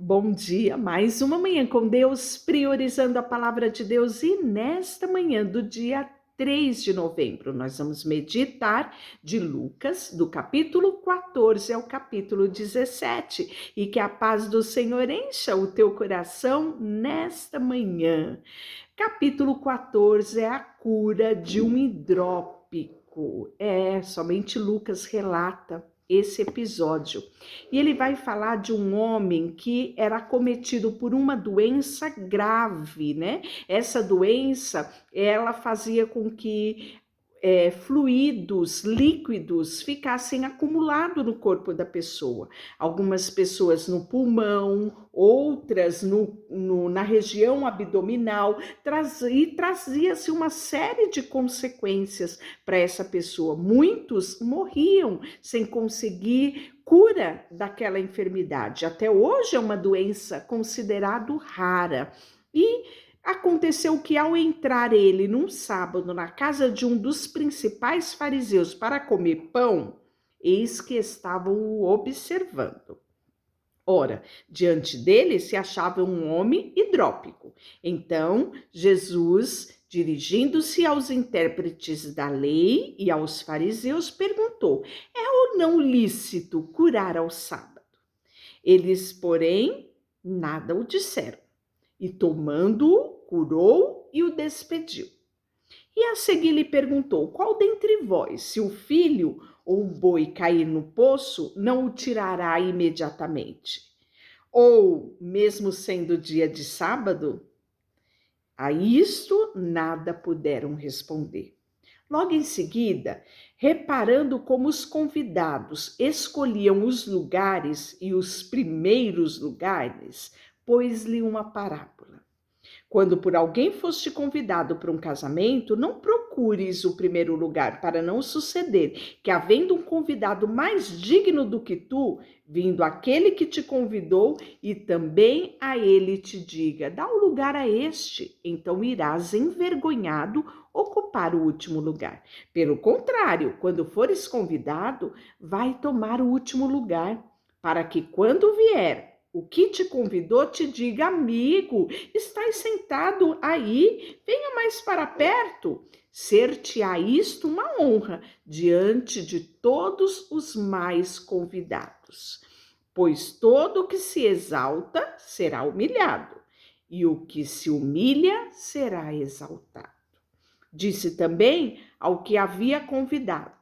Bom dia, mais uma manhã com Deus, priorizando a palavra de Deus. E nesta manhã do dia 3 de novembro, nós vamos meditar de Lucas, do capítulo 14 ao capítulo 17. E que a paz do Senhor encha o teu coração nesta manhã. Capítulo 14 é a cura de um hidrópico. Somente Lucas relata esse episódio. E ele vai falar de um homem que era acometido por uma doença grave, né? Essa doença, ela fazia com que fluidos, líquidos ficassem acumulados no corpo da pessoa. Algumas pessoas no pulmão, outras na região abdominal, e trazia-se uma série de consequências para essa pessoa. Muitos morriam sem conseguir cura daquela enfermidade. Até hoje é uma doença considerada rara. E aconteceu que, ao entrar ele num sábado na casa de um dos principais fariseus para comer pão, eis que estavam o observando. Ora, diante dele se achava um homem hidrópico. Então, Jesus, dirigindo-se aos intérpretes da lei e aos fariseus, perguntou: é ou não lícito curar ao sábado? Eles, porém, nada o disseram. E tomando-o, curou e o despediu. E a seguir lhe perguntou: qual dentre vós, se o filho ou o boi cair no poço, não o tirará imediatamente? Ou, mesmo sendo dia de sábado? A isto nada puderam responder. Logo em seguida, reparando como os convidados escolhiam os lugares e os primeiros lugares, pôs-lhe uma parábola. Quando por alguém foste convidado para um casamento, não procures o primeiro lugar, para não suceder que, havendo um convidado mais digno do que tu, vindo aquele que te convidou, e também a ele te diga: dá o lugar a este, então irás envergonhado ocupar o último lugar. Pelo contrário, quando fores convidado, vai tomar o último lugar, para que quando vier o que te convidou te diga: amigo, estás sentado aí, venha mais para perto. Ser-te-á isto uma honra diante de todos os mais convidados. Pois todo o que se exalta será humilhado, e o que se humilha será exaltado. Disse também ao que havia convidado: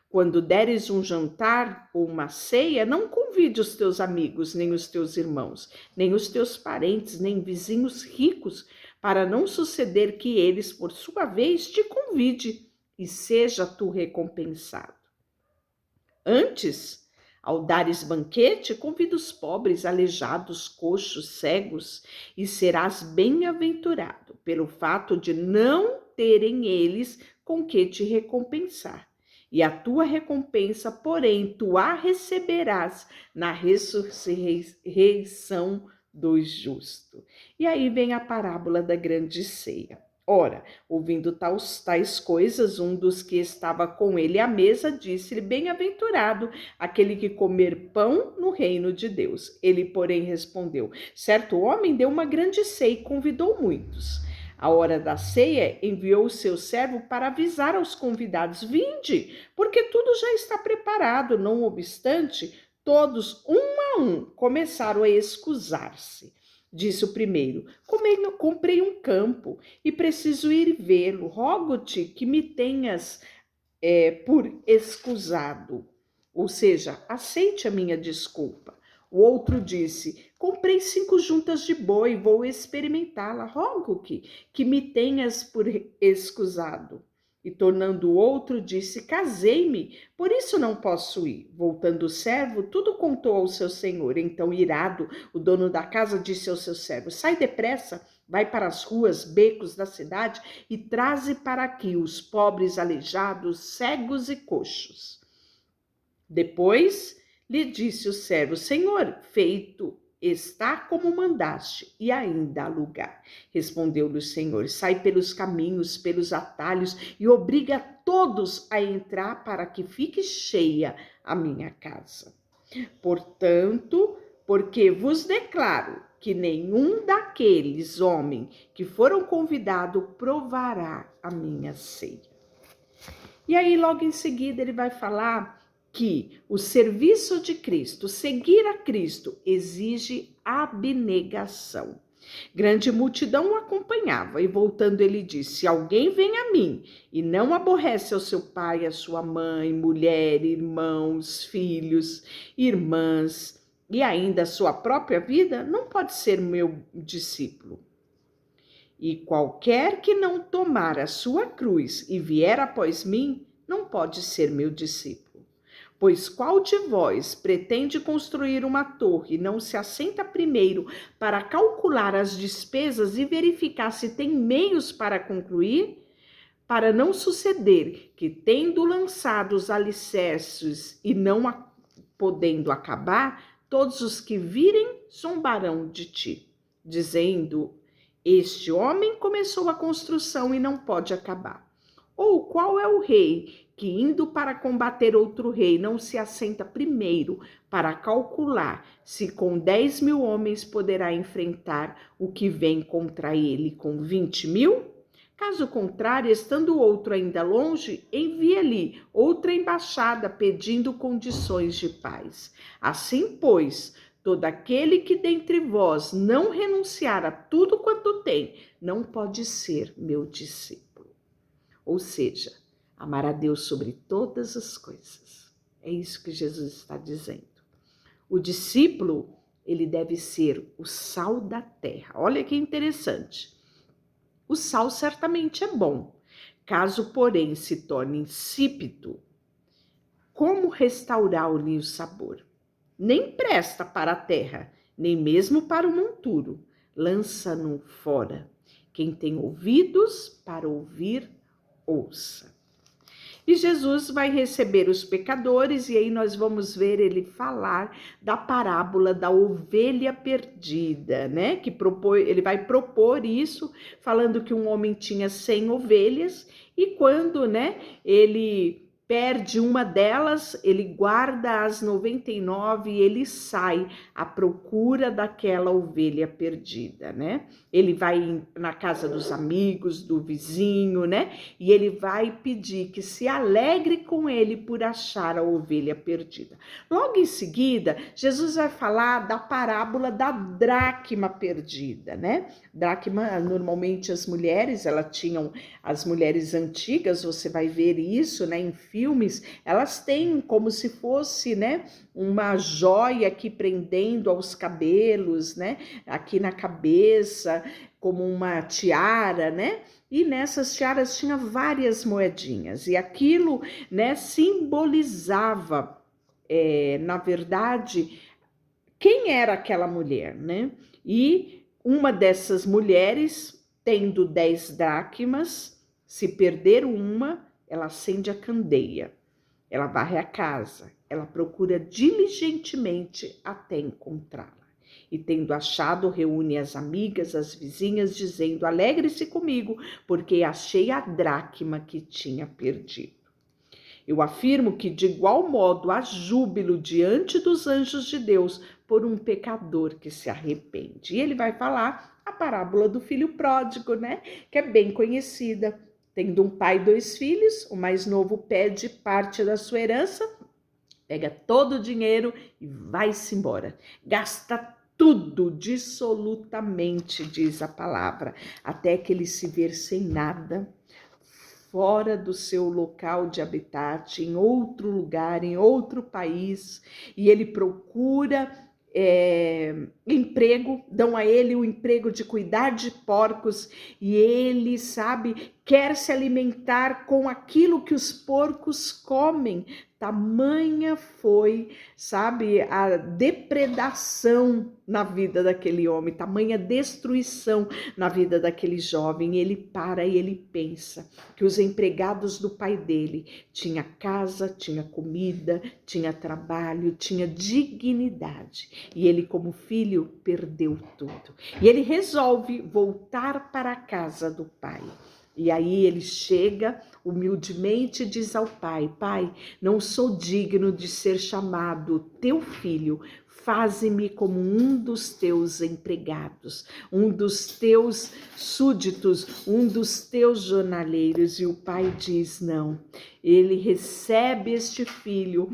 quando deres um jantar ou uma ceia, não convide os teus amigos, nem os teus irmãos, nem os teus parentes, nem vizinhos ricos, para não suceder que eles, por sua vez, te convide e seja tu recompensado. Antes, ao dares banquete, convida os pobres, aleijados, coxos, cegos, e serás bem-aventurado pelo fato de não terem eles com que te recompensar. E a tua recompensa, porém, tu a receberás na ressurreição dos justos. E aí vem a parábola da grande ceia. Ora, ouvindo tais coisas, um dos que estava com ele à mesa disse-lhe: bem-aventurado aquele que comer pão no reino de Deus. Ele, porém, respondeu: certo homem deu uma grande ceia e convidou muitos. À hora da ceia, enviou o seu servo para avisar aos convidados: vinde, porque tudo já está preparado. Não obstante, todos, um a um, começaram a excusar-se. Disse o primeiro: comprei um campo e preciso ir vê-lo. Rogo-te que me tenhas por excusado. Ou seja, aceite a minha desculpa. O outro disse: comprei 5 juntas de boi, vou experimentá-la. Rogo que me tenhas por excusado. E tornando o outro, disse: casei-me, por isso não posso ir. Voltando o servo, tudo contou ao seu senhor. Então, irado, o dono da casa disse ao seu servo: sai depressa, vai para as ruas, becos da cidade e traze para aqui os pobres, aleijados, cegos e coxos. Depois lhe disse o servo: senhor, feito está como mandaste, e ainda há lugar. Respondeu-lhe o Senhor: sai pelos caminhos, pelos atalhos, e obriga todos a entrar, para que fique cheia a minha casa. Portanto, porque vos declaro que nenhum daqueles homens que foram convidados provará a minha ceia. E aí, logo em seguida, ele vai falar que o serviço de Cristo, seguir a Cristo, exige abnegação. Grande multidão o acompanhava, e voltando ele disse: se alguém vem a mim e não aborrece ao seu pai, a sua mãe, mulher, irmãos, filhos, irmãs e ainda a sua própria vida, não pode ser meu discípulo. E qualquer que não tomar a sua cruz e vier após mim, não pode ser meu discípulo. Pois qual de vós pretende construir uma torre e não se assenta primeiro para calcular as despesas e verificar se tem meios para concluir? Para não suceder que, tendo lançado os alicerces e não podendo acabar, todos os que virem zombarão de ti, dizendo: este homem começou a construção e não pode acabar. Ou qual é o rei que, indo para combater outro rei, não se assenta primeiro para calcular se com 10.000 homens poderá enfrentar o que vem contra ele com 20.000? Caso contrário, estando outro ainda longe, envia-lhe outra embaixada pedindo condições de paz. Assim, pois, todo aquele que dentre vós não renunciar a tudo quanto tem, não pode ser meu discípulo. Ou seja, amar a Deus sobre todas as coisas. É isso que Jesus está dizendo. O discípulo, ele deve ser o sal da terra. Olha que interessante. O sal certamente é bom. Caso, porém, se torne insípido, como restaurar-lhe o sabor? Nem presta para a terra, nem mesmo para o monturo. Lança-no fora. Quem tem ouvidos para ouvir, ouça. E Jesus vai receber os pecadores, e aí nós vamos ver ele falar da parábola da ovelha perdida, né? Ele vai propor isso, falando que um homem tinha 100 ovelhas, e quando, né, ele perde uma delas, ele guarda as 99 e ele sai à procura daquela ovelha perdida, né? Ele vai na casa dos amigos, do vizinho, né? E ele vai pedir que se alegre com ele por achar a ovelha perdida. Logo em seguida, Jesus vai falar da parábola da dracma perdida, né? Dracma, normalmente as mulheres, as mulheres antigas, você vai ver isso, né, em filmes, elas têm como se fosse, né, uma joia aqui prendendo aos cabelos, né, aqui na cabeça, como uma tiara, né? E nessas tiaras tinha várias moedinhas, e aquilo, né, simbolizava, na verdade, quem era aquela mulher, né? E uma dessas mulheres, tendo 10 dracmas, se perder uma, ela acende a candeia, ela varre a casa, ela procura diligentemente até encontrá-la. E tendo achado, reúne as amigas, as vizinhas, dizendo: alegre-se comigo, porque achei a dracma que tinha perdido. Eu afirmo que de igual modo há júbilo diante dos anjos de Deus por um pecador que se arrepende. E ele vai falar a parábola do filho pródigo, né? Que é bem conhecida. Tendo um pai e 2 filhos, o mais novo pede parte da sua herança, pega todo o dinheiro e vai-se embora. Gasta tudo, dissolutamente, diz a palavra, até que ele se ver sem nada, fora do seu local de habitat, em outro lugar, em outro país, e ele procura emprego, dão a ele o emprego de cuidar de porcos, e ele, sabe, quer se alimentar com aquilo que os porcos comem. Tamanha foi, sabe, a depredação na vida daquele homem, tamanha destruição na vida daquele jovem. Ele para e ele pensa que os empregados do pai dele tinha casa, tinha comida, tinha trabalho, tinha dignidade. E ele, como filho, perdeu tudo. E ele resolve voltar para a casa do pai. E aí ele chega humildemente e diz ao pai: Pai, não sou digno de ser chamado teu filho, faze-me como um dos teus empregados, um dos teus súditos, um dos teus jornaleiros. E o pai diz: não. Ele recebe este filho,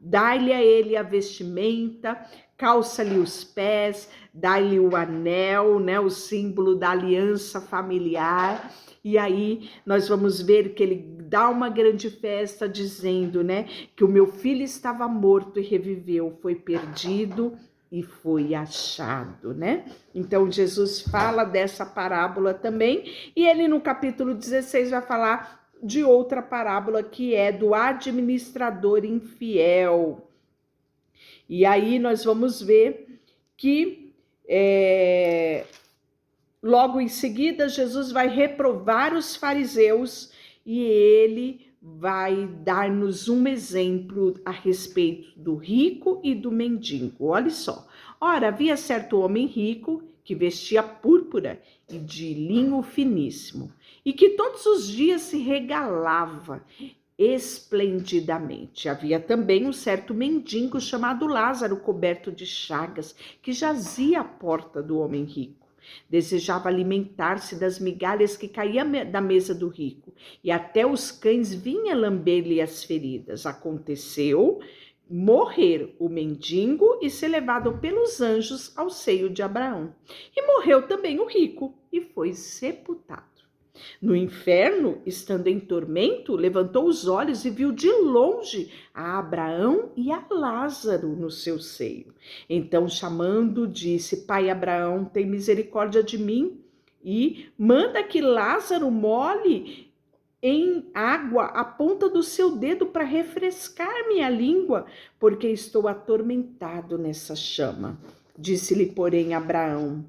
dá-lhe a ele a vestimenta, calça-lhe os pés, dá-lhe o anel, né, o símbolo da aliança familiar. E aí nós vamos ver que ele dá uma grande festa dizendo, né, que o meu filho estava morto e reviveu, foi perdido e foi achado, né? Então Jesus fala dessa parábola também, e ele no capítulo 16 vai falar de outra parábola que é do administrador infiel. E aí nós vamos ver que logo em seguida Jesus vai reprovar os fariseus e ele vai dar-nos um exemplo a respeito do rico e do mendigo. Olha só. Ora, havia certo homem rico que vestia púrpura e de linho finíssimo, e que todos os dias se regalava esplendidamente. Havia também um certo mendigo chamado Lázaro, coberto de chagas, que jazia à porta do homem rico. Desejava alimentar-se das migalhas que caíam da mesa do rico, e até os cães vinham lamber-lhe as feridas. Aconteceu morrer o mendigo e ser levado pelos anjos ao seio de Abraão. E morreu também o rico e foi sepultado. No inferno, estando em tormento, levantou os olhos e viu de longe a Abraão e a Lázaro no seu seio. Então, chamando, disse: Pai Abraão, tem misericórdia de mim e manda que Lázaro molhe em água a ponta do seu dedo para refrescar minha língua, porque estou atormentado nessa chama. Disse-lhe, porém, Abraão: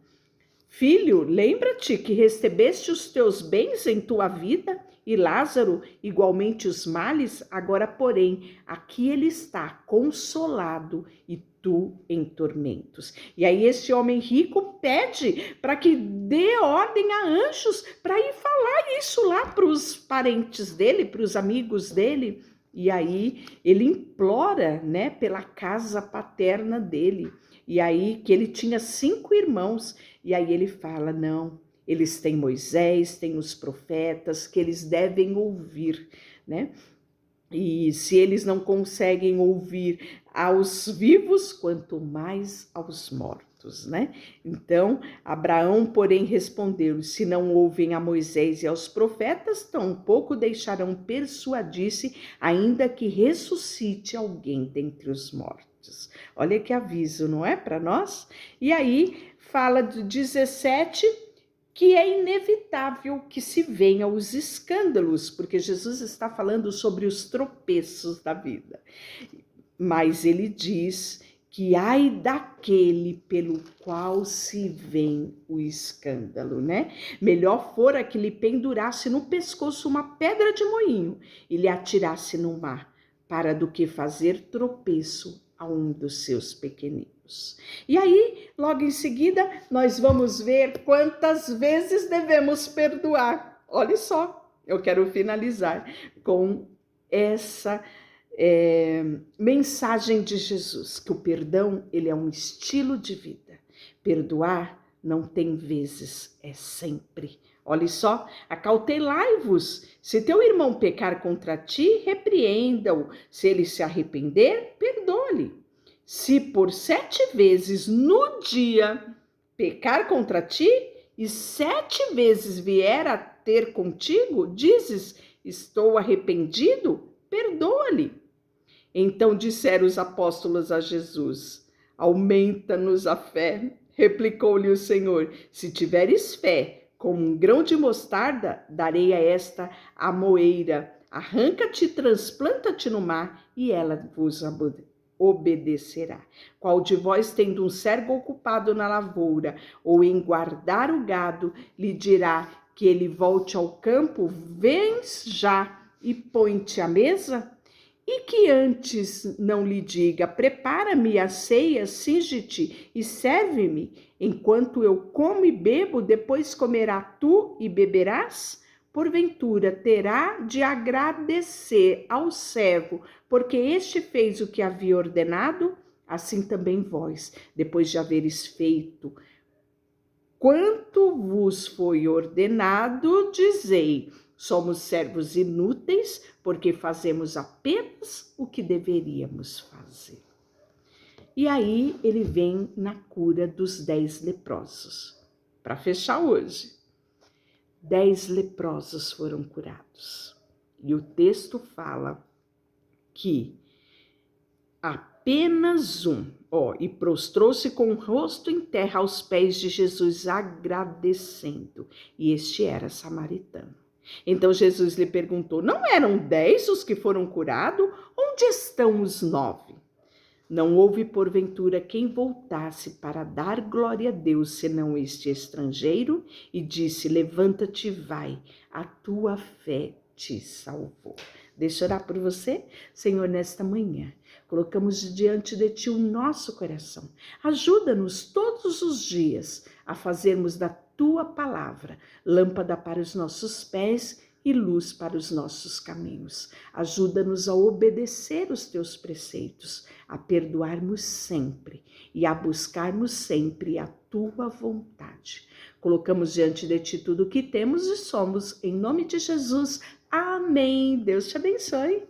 Filho, lembra-te que recebeste os teus bens em tua vida e Lázaro igualmente os males. Agora, porém, aqui ele está consolado e tu em tormentos. E aí esse homem rico pede para que dê ordem a anjos para ir falar isso lá para os parentes dele, para os amigos dele. E aí ele implora, né, pela casa paterna dele. E aí que ele tinha 5 irmãos. E aí ele fala, não, eles têm Moisés, têm os profetas, que eles devem ouvir, né? E se eles não conseguem ouvir aos vivos, quanto mais aos mortos, né? Então, Abraão, porém, respondeu: se não ouvem a Moisés e aos profetas, tampouco deixarão persuadir-se, ainda que ressuscite alguém dentre os mortos. Olha que aviso, não é, para nós? E aí, fala do 17, que é inevitável que se venham os escândalos, porque Jesus está falando sobre os tropeços da vida. Mas ele diz que ai daquele pelo qual se vem o escândalo, né? Melhor fora que lhe pendurasse no pescoço uma pedra de moinho e lhe atirasse no mar, para do que fazer tropeço a um dos seus pequeninos. E aí, logo em seguida, nós vamos ver quantas vezes devemos perdoar. Olha só, eu quero finalizar com essa mensagem de Jesus, que o perdão, ele é um estilo de vida. Perdoar não tem vezes, é sempre. Olha só, acautelai-vos. Se teu irmão pecar contra ti, repreenda-o. Se ele se arrepender, perdoa-lhe. Se por 7 vezes no dia pecar contra ti, e 7 vezes vier a ter contigo, dizes, estou arrependido, perdoa-lhe. Então disseram os apóstolos a Jesus: aumenta-nos a fé. Replicou-lhe o Senhor: se tiveres fé, como um grão de mostarda, darei a esta amoeira: arranca-te e transplanta-te no mar, e ela vos obedecerá. Qual de vós, tendo um servo ocupado na lavoura, ou em guardar o gado, lhe dirá que ele volte ao campo? Vens já e põe-te à mesa? E que antes não lhe diga: prepara-me a ceia, cinge-te e serve-me, enquanto eu como e bebo, depois comerá tu e beberás? porventura terá de agradecer ao servo, porque este fez o que havia ordenado? Assim também vós, depois de haveres feito quanto vos foi ordenado, dizei: somos servos inúteis, porque fazemos apenas o que deveríamos fazer. E aí ele vem na cura dos 10 leprosos. Para fechar hoje, 10 leprosos foram curados. E o texto fala que apenas um, e prostrou-se com o rosto em terra aos pés de Jesus, agradecendo. E este era samaritano. Então Jesus lhe perguntou: não eram 10 os que foram curados? Onde estão os 9? Não houve porventura quem voltasse para dar glória a Deus, senão este estrangeiro? E disse: levanta-te e vai, a tua fé te salvou. Deixa eu orar por você, Senhor, nesta manhã. Colocamos diante de Ti o nosso coração. Ajuda-nos todos os dias a fazermos da Tua palavra lâmpada para os nossos pés e luz para os nossos caminhos. Ajuda-nos a obedecer os Teus preceitos, a perdoarmos sempre e a buscarmos sempre a Tua vontade. Colocamos diante de Ti tudo o que temos e somos, em nome de Jesus. Amém. Deus te abençoe.